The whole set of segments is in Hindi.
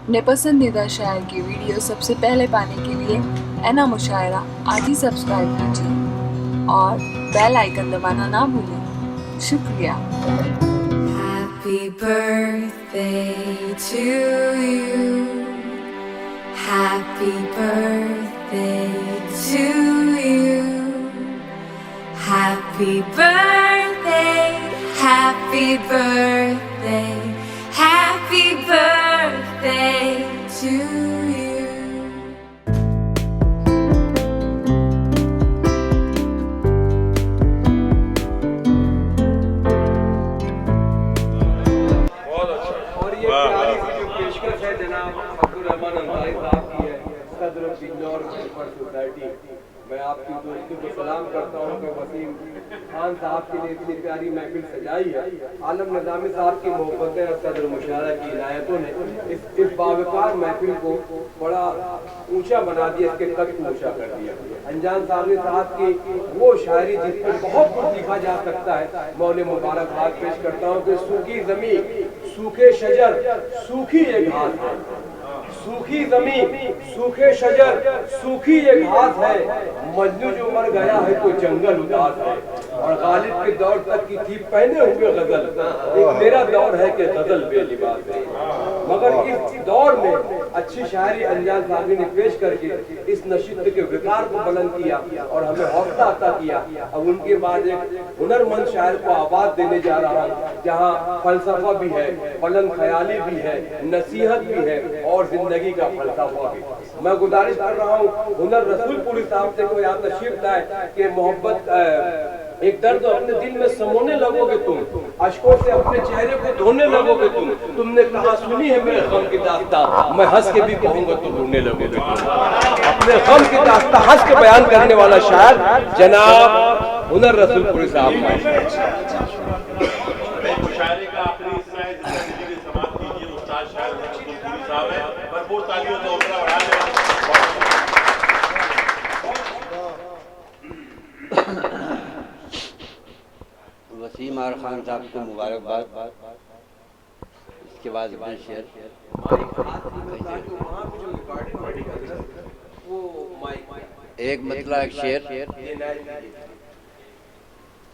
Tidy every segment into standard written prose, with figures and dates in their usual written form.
अपने पसंदीदा शायर की वीडियो सबसे पहले पाने के लिए एना मुशायरा आज ही सब्सक्राइब कीजिए और बेल आइकन दबाना ना भूलें। शुक्रिया। Happy birthday to you. Happy birthday to you. Happy birthday, happy birthday, happy birthday to you. और ये प्यारी सी जो पेशकश है जनाब अब्दुल रहमान अंसारी साहब की है, सदर बिजनौर वेलफेयर सोसाइटी। मैं आपकी दोस्ती को सलाम करता हूँ कि वसीम खान साहब के लिए इतनी प्यारी महफिल सजाई है। आलम निज़ामी साहब की मोहब्बतें और सदर मुशायरा की इनायतों ने इस बावकार महफिल को बड़ा ऊंचा बना दिया, इसके कद को ऊंचा कर दिया। अनजान साहब साहब की वो शायरी जिस पर बहुत कुछ लिखा जा सकता है, मैं उन्हें मुबारकबाद पेश करता हूँ कि सूखी जमीन, सूखे शजर, सूखी ये घास है। सूखी जमीन, सूखे शजर, सूखी ये घास है। मजनू जो मर गया है तो जंगल उदास है। और गालिब के दौर तक की थी पहने हुए गजल, एक मेरा दौर है कि गजल बेलिबास है। मगर इस दौर में अच्छी शायरी अनजान साहब ने पेश करके इस नशिस्त के विकार को बुलंद किया और हमें हौसला अता किया। अब उनके बाद एक हुनरमंद शायर को आवाज देने जा रहा हूँ, जहाँ फलसफा भी है, बुलंद ख्याली भी है, नसीहत भी है और जिंदगी का फलसफा भी। मैं गुजारिश कर रहा हूँ हुनर रसूलपुरी साहब से कोई आप नशीब लाए कि मोहब्बत एक दर्द अपने दिल में समोने लगोगे तुम, अश्कों से अपने चेहरे को धोने लगोगे तुम। तुमने कहा सुनी है मेरे गम की दास्तां, मैं हंस के भी कहूंगा तो रोने लगोगे तुम। अपने गम की दास्तां हंस के बयान करने वाला शायर जनाब हुनर रसूलपुरी साहब। वसीम आर खान साहब को मुबारकबाद। इसके बाद अपने शेर एक मतलब एक शेर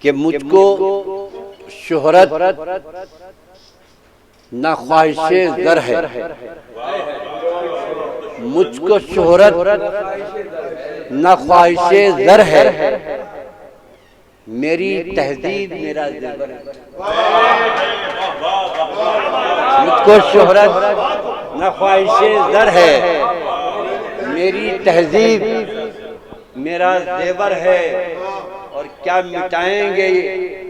कि मुझको शोहरत न ख्वाहिशे ज़र है, मुझको शोहरत न ख्वाहिशे ज़र है, मेरी तहजीब मेरा ज़ेवर है। मुझको शोहरत न ख्वाहिशे ज़र है, मेरी तहजीब मेरा ज़ेवर है। और क्या मिटाएंगे,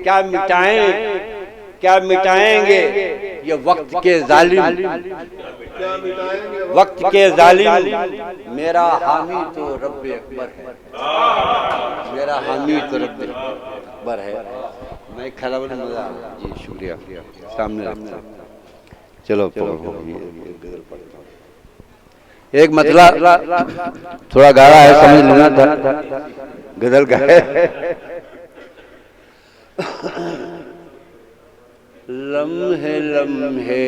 क्या मिटाएंगे ये वक्त के जालिम, वक्त के जालिम। मेरा हामी तो रब्बे अकबर है, मेरा हामी तो रब्बे अकबर है। मैं खड़ा बना मजा जी, शुक्रिया। सामने रखता चलो एक मतला थोड़ा गाढ़ा है, समझ लेना था, गजल का है। लम्हे लम्हे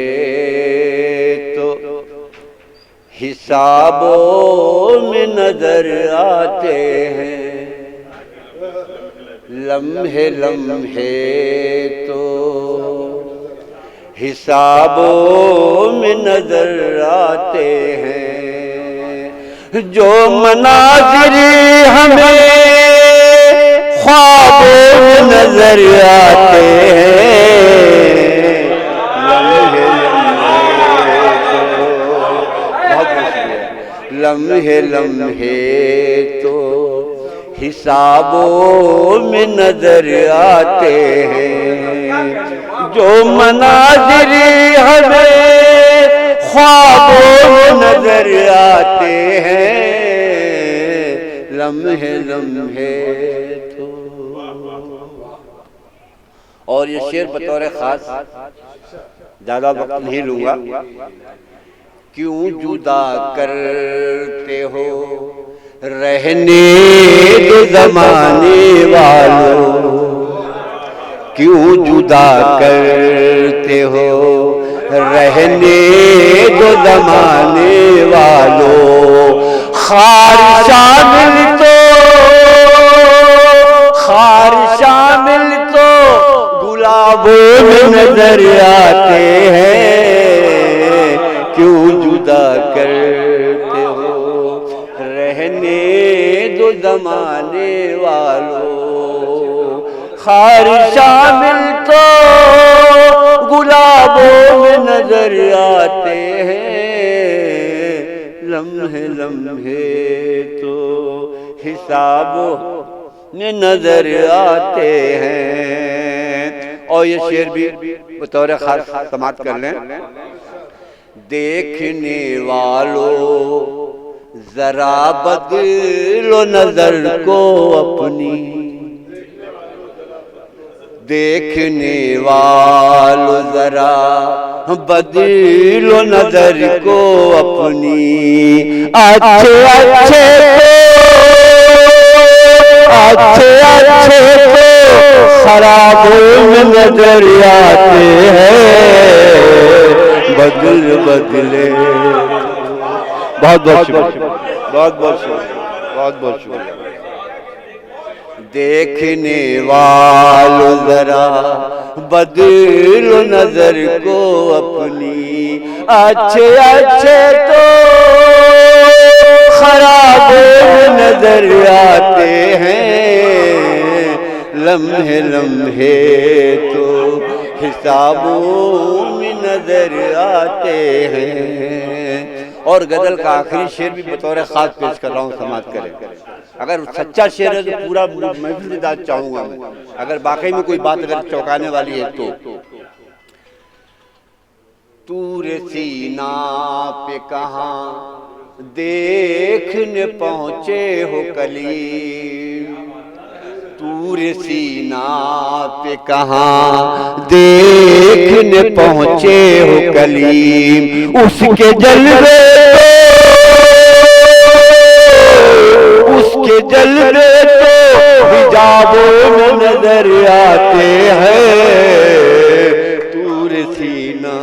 तो हिसाबों में नजर आते हैं, लम्हे लम्हे तो हिसाबों में नजर आते हैं। जो मनाज़िर हमें ख्वाबों में नजर आते हैं, लम्हे लम्हे तो हिसाबों में नजर आते हैं। जो मनाज़िर हमें ख्वाबों में नजर आते हैं, लम्हे लम्हे तो। और ये शेर बतौर खास ज्यादा वक्त नहीं लूंगा। क्यों जुदा करते हो रहने दो ज़माने वालों, क्यों जुदा करते हो रहने दो ज़माने वालों। खार शामिल तो गुलाबों में नजर आते हैं, क्यों जुदा करते हो? रहने दो ज़माने वालों। खार शामिल तो गुलाबों में नजर आते हैं, लम्हे लम्हे तो हिसाबों में नजर आते हैं। और ये शेर भी बतौर खास समाप्त कर लें। देखने वालों जरा बदलो नजर को अपनी, देखने वालों जरा बदलो नजर को अपनी। अच्छे तो खराबों में नजर आते हैं, बदले। बहुत बहुत शुक्रिया। देखने वालों जरा बदलो नजर को अपनी। अच्छे तो खराबों में नजर आते हैं, लम्हे लम्हे तो हिसाबों में नजर आते हैं। और गजल का आखिरी शेर भी बतौर खास पेश कर रहा हूँ, समाप्त करें। अगर सच्चा शेर है तो पूरा महफिल में दाद चाहूंगा मैं, अगर वाकई में कोई बात अगर चौंकाने वाली है तो। तूरे सीना पे कहाँ देखने पहुँचे हो कलीम, तूरे सीना पे कहाँ देखने पहुँचे हो कलीम। उसके जलवे तो हिजाबों में नजर आते हैं, तूरे सीना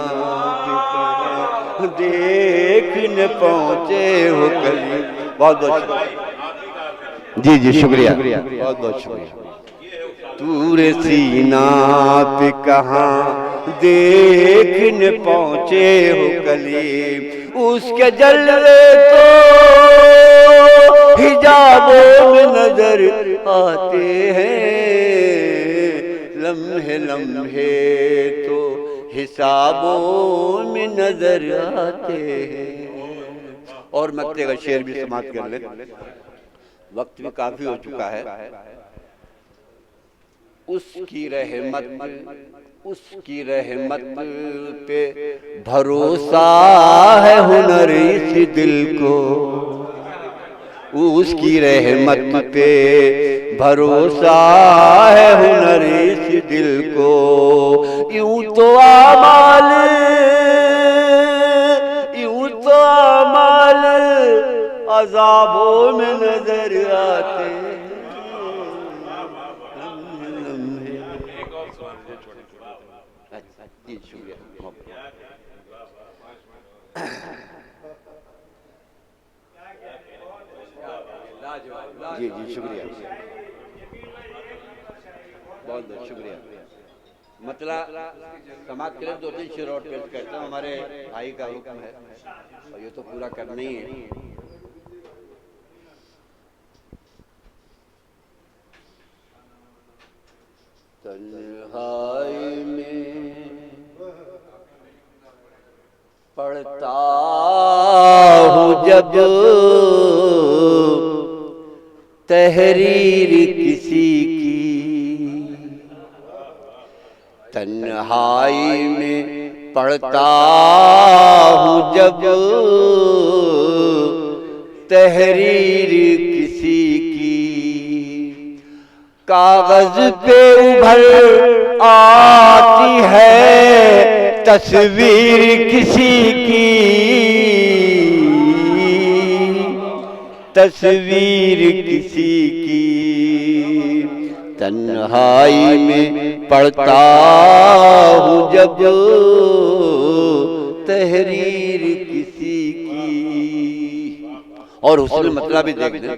पे कहाँ देखने पहुँचे हो कलीम। बहुत बहुत जी शुक्रिया, बहुत बहुत शुक्रिया। तूरे सीना पे कहाँ देखने पहुँचे हो कलीम, उसके जलवे तो हिजाबों में नजर आते हैं, लम्हे लम्हे तो हिसाबों में नजर आते हैं। और मक्ते का शेर भी समाप्त कर ले, वक्त भी काफी हो चुका है। उसकी रहमत पे भरोसा है हुनर इस दिल को, उसकी रहमत पे भरोसा है हुनर इस दिल को। यूं तो आमाल अज़ाबों में नजर आते हैं। जी शुक्रिया। जी शुक्रिया, बहुत बहुत शुक्रिया। मतलब समाप्त करें, 2-3 शेर और पेश करता हूँ, हमारे भाई का हुक्म है और ये तो पूरा करना ही है। तन्हाई में पढ़ता हूँ जब तहरीर किसी की, तन्हाई में पढ़ता हूँ जब तहरीर किसी की, कागज पे उभर आती है तस्वीर किसी की, तस्वीर किसी की। तन्हाई में पढ़ता हूँ जब तहरीर किसी की। और उसने मतलब भी देखना,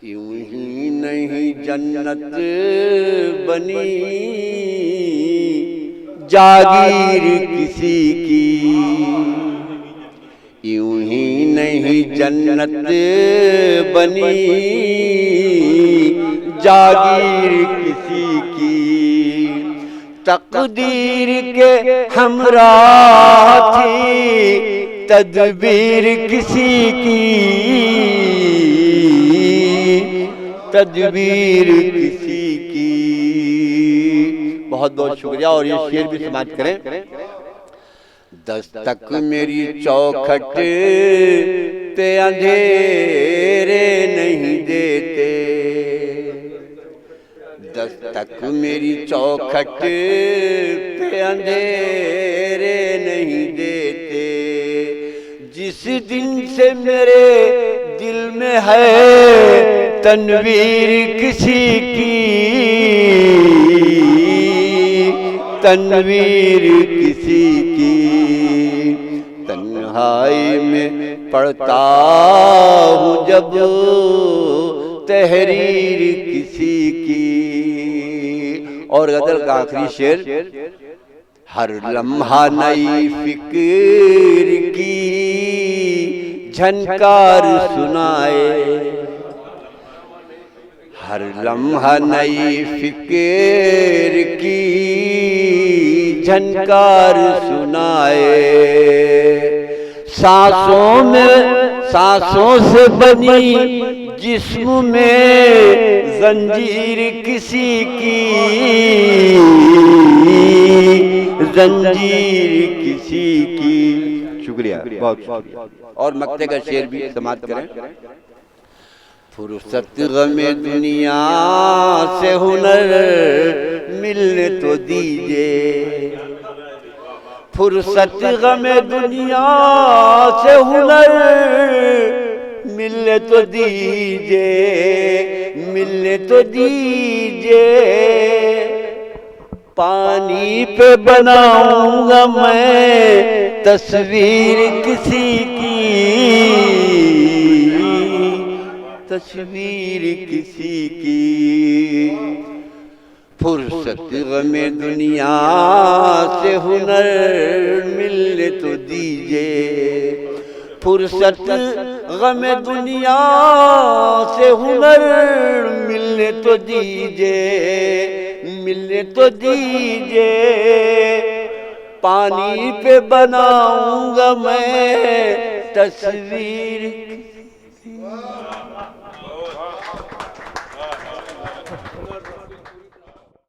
यूं ही नहीं जन्नत बनी जागीर किसी की, यूं ही नहीं जन्नत बनी जागीर किसी की। तकदीर के हमराह थी तदबीर किसी की, तदबीर किसी की। बहुत बहुत शुक्रिया। और ये शेर भी समाप्त करें। दस्तक मेरी चौखट पे अंधेरे नहीं देते, दस्तक मेरी चौखट पे अंधेरे नहीं देते। जिस दिन से मेरे दिल में है तनवीर किसी की, तनवीर किसी की। तन्हाई में पढ़ता हूँ जब तहरीर किसी की। और गजल का आखिरी शेर, हर लम्हा नई फिक्र की झनकार सुनाए, हर लम्हा नई फिक्र की झनकार सुनाए। सांसों में सांसों से बनी जिस्म में जंजीर किसी की, जंजीर किसी की। शुक्रिया, बहुत शुक्रिया। और मक्ते का शेर भी समाप्त करें। फुर्सत गमे दुनिया से हुनर मिलने तो दीजिए, फुर्सत गमे दुनिया से हुनर मिलने तो दीजिए, मिलने तो दीजिए। पानी पे बनाऊंगा मैं तस्वीर किसी की, तस्वीर किसी की। फुर्सत गमे दुनिया से हुनर मिलने तो दीजिए, फुर्सत गमे दुनिया से हुनर मिलने तो दीजिए, मिलने तो दीजिए। पानी पे बनाऊंगा मैं तस्वीर।